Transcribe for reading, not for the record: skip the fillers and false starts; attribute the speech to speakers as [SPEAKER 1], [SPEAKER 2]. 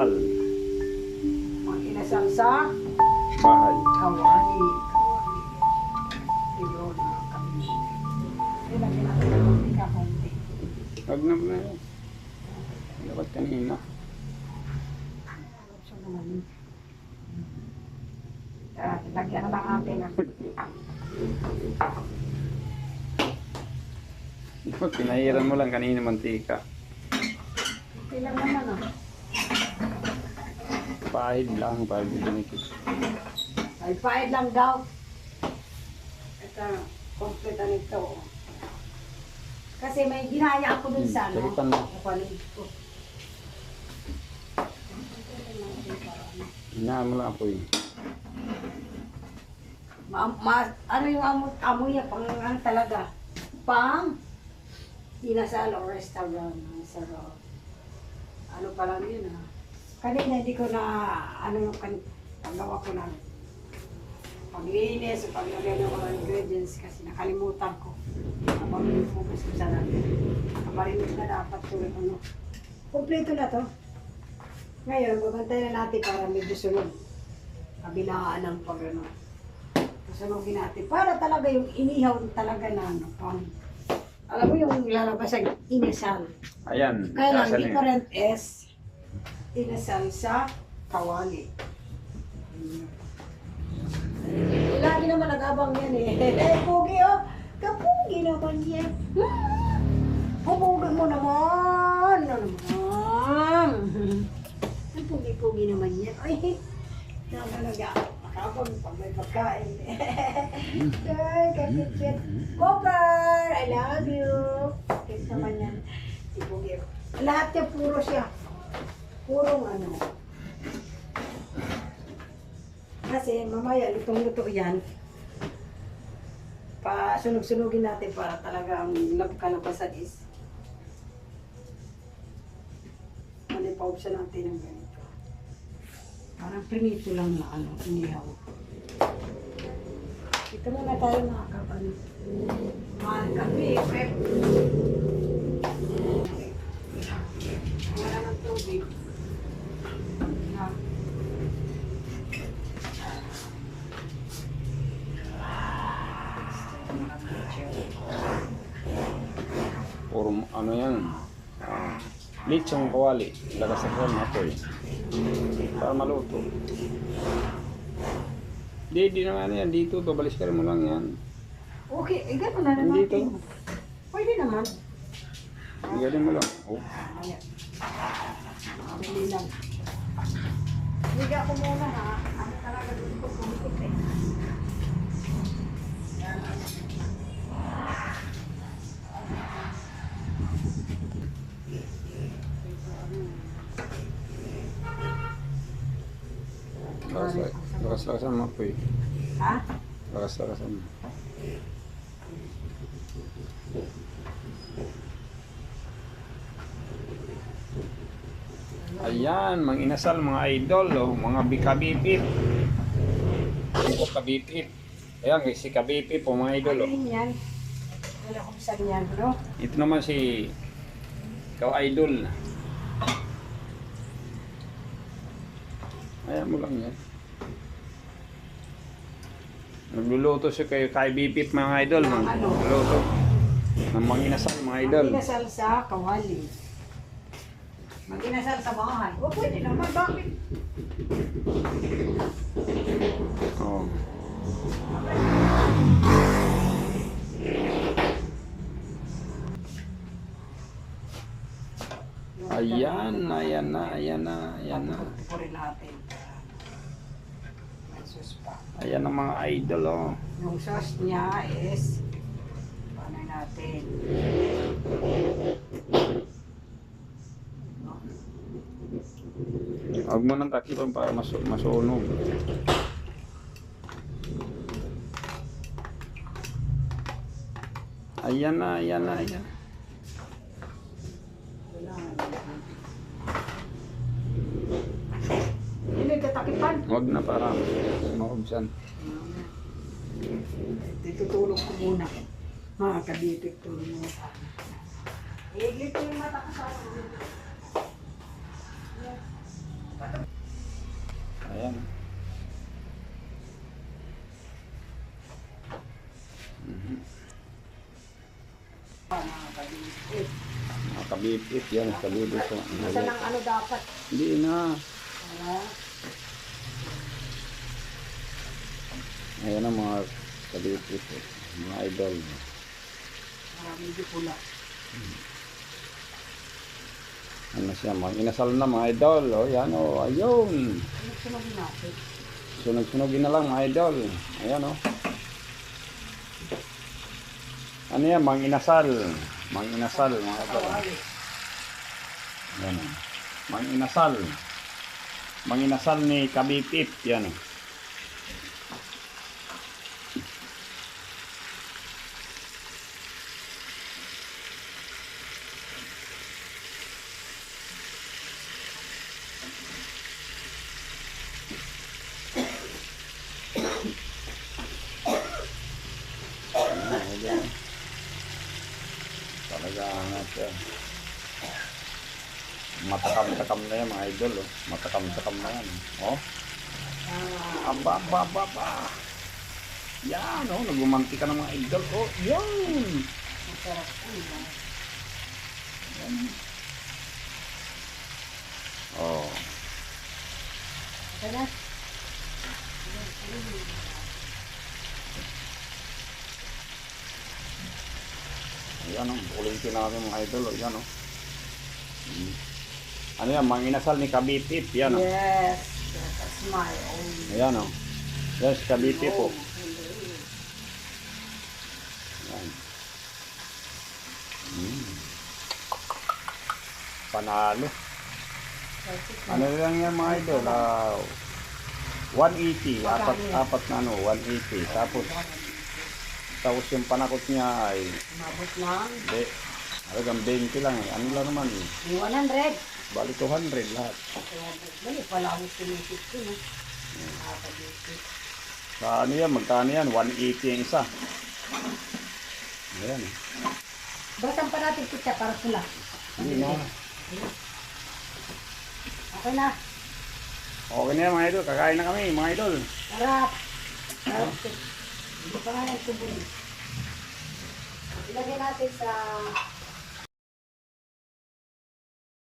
[SPEAKER 1] inasal.
[SPEAKER 2] Mga inasal sa
[SPEAKER 1] Bahay.
[SPEAKER 2] kawali. Yun, mga kami. Nilagyan natin ng konti-kakunti.
[SPEAKER 1] Huwag na ba yun? Dapat kanina.
[SPEAKER 2] So naman, lagyan na lang natin ng
[SPEAKER 1] Ikaw, pinahiran mo lang kanina mantika.
[SPEAKER 2] ilang naman
[SPEAKER 1] Pahid lang, pahid dinikit.
[SPEAKER 2] Ay, paid lang daw. Ito, kompleto nito. Kasi may ginaya ako dun sa ano.
[SPEAKER 1] Sakitan mo.
[SPEAKER 2] Kapalig ko.
[SPEAKER 1] Hinaan mo lang ako eh.
[SPEAKER 2] Ano yung amoy niya, pang ano talaga, pang inasal o restaurant. Sarap. Ano pa lang yun Kanina hindi ko na, paggawa ko na paglinis o paglagay ng mga ingredients kasi nakalimutan ko. Habang focus ko sa natin. Nakaparinig na dapat ko Kompleto na to. Ngayon, babantay na natin para medyo sunod. Kabilaan ng Kasunogin natin. Para talaga yung inihaw talaga na alam mo yung lalabas ang inasal.
[SPEAKER 1] Ayan.
[SPEAKER 2] Kaya lang,
[SPEAKER 1] Asan
[SPEAKER 2] different is inasal sa kawali. Lagi naman nag-abang yan Pugi kapugi naman yan. Pupugi mo naman. Ano naman? Ang pugi-pugi naman yan. Ay, nakabang pag may pagkain. Ay, kakit-kit. Cooper, I love you. Kit naman yan. Si Pugi. Lahat niya puro siya. Purong Kasi mamaya, lutong-luto yan. Sunog-sunugin natin para talaga ang kalabasan is manipaubsan natin ng ganito. Parang prinito lang na inihaw. Ito muna tayo mga kapano. Mga kape, prep. Wala ng tubig.
[SPEAKER 1] Puro ano yan. Lechong kawali. Lagasakan apoy. Para maluto. Di naman yan. Dito, babaliskarin mo lang yan.
[SPEAKER 2] Okay, gano'n na naman.
[SPEAKER 1] Dito.
[SPEAKER 2] Pwede naman.
[SPEAKER 1] Galing mo lang. Oh.
[SPEAKER 2] Ayan. Pwede lang. Higa ko muna Ano talaga dito ko kumikit
[SPEAKER 1] Lakas-lakasan mo po eh.
[SPEAKER 2] Ha?
[SPEAKER 1] Lakas-lakasan mo. Ayan, mga inasal, mga idol, mga kabipip. Mga kabipip. Ayan, si kabipip po mga idol.
[SPEAKER 2] Ayun yan. Wala ko bisan yan, no?
[SPEAKER 1] Ito naman si ikaw idol. Ayan mo lang yan. Nagluluto siya kay bipip mga idol. Nagluluto ng mga inasal mga idol.
[SPEAKER 2] Mag-inasal sa kawali. Mag-inasal sa bahay. O pwede naman, bakit?
[SPEAKER 1] Oh. Ayan na.
[SPEAKER 2] Pupurin natin. May sauce pa.
[SPEAKER 1] Ayan ang mga idol oh.
[SPEAKER 2] Yung sauce niya is paano natin?
[SPEAKER 1] Huwag mo nang takipan para masunog. Ayan na.
[SPEAKER 2] Hindi tatakipan.
[SPEAKER 1] Huwag na para maubsan.
[SPEAKER 2] Ditutulog ko muna. Mga kabibig, tulog mo sana. Iglit ko yung mata ko sa
[SPEAKER 1] Ayan. Mhm.
[SPEAKER 2] Mga kabibit.
[SPEAKER 1] Mga kabipit yan, kabibit ko.
[SPEAKER 2] Basta ng ano dapat.
[SPEAKER 1] Hindi na.
[SPEAKER 2] Ah,
[SPEAKER 1] Ayan ang mga kabipit, mga idol.
[SPEAKER 2] maraming di pula.
[SPEAKER 1] Ano siya, mga inasal na mga idol. O yan o, ayun.
[SPEAKER 2] Ano sunogin natin?
[SPEAKER 1] Sunog-sunogin na lang mga idol. Ayan o. Ano yan, mga inasal. Mga inasal mga idol. Yan o. Mga inasal. Mga inasal ni Kabipip. Yan o. Ayan. Talaga natin. Matakam-takam na yan mga idol. Oh. Matakam-takam na yan. Oh. Aba, aba, aba, aba. Yan, oh. Nagumanti ka ng mga idol. Oh, yan.
[SPEAKER 2] Masarap.
[SPEAKER 1] Yan. Oh.
[SPEAKER 2] Ito na.
[SPEAKER 1] Ayan, oh. Ulitin namin mga idol. Oh. Yan, oh. Ano yan, mga inasal ni Kabipip. Yan, oh.
[SPEAKER 2] Yes. That's a smile. Oh.
[SPEAKER 1] Ayan, oh. Yan, si Kabipip, oh. Yan. Panalo. Ano lang yan mga idol? 180. Apat na ano, 180. Tapos yung panakot niya ay
[SPEAKER 2] Mabot lang.
[SPEAKER 1] hindi. Halagang 20 lang eh. Ano lang naman eh.
[SPEAKER 2] May 100.
[SPEAKER 1] Bali 200 lahat.
[SPEAKER 2] Bali, pala akong sinisip ko na. Nakakabisip.
[SPEAKER 1] Sa ano yan, magkano yan? 180 yung isa. Ayan eh.
[SPEAKER 2] Batan pa natin kita para pula.
[SPEAKER 1] Hindi na.
[SPEAKER 2] Okay na.
[SPEAKER 1] Okay na yan mga idol. Kakain na kami mga idol.
[SPEAKER 2] Sarap. Hindi pa nga nagtubuli. Ilagay natin sa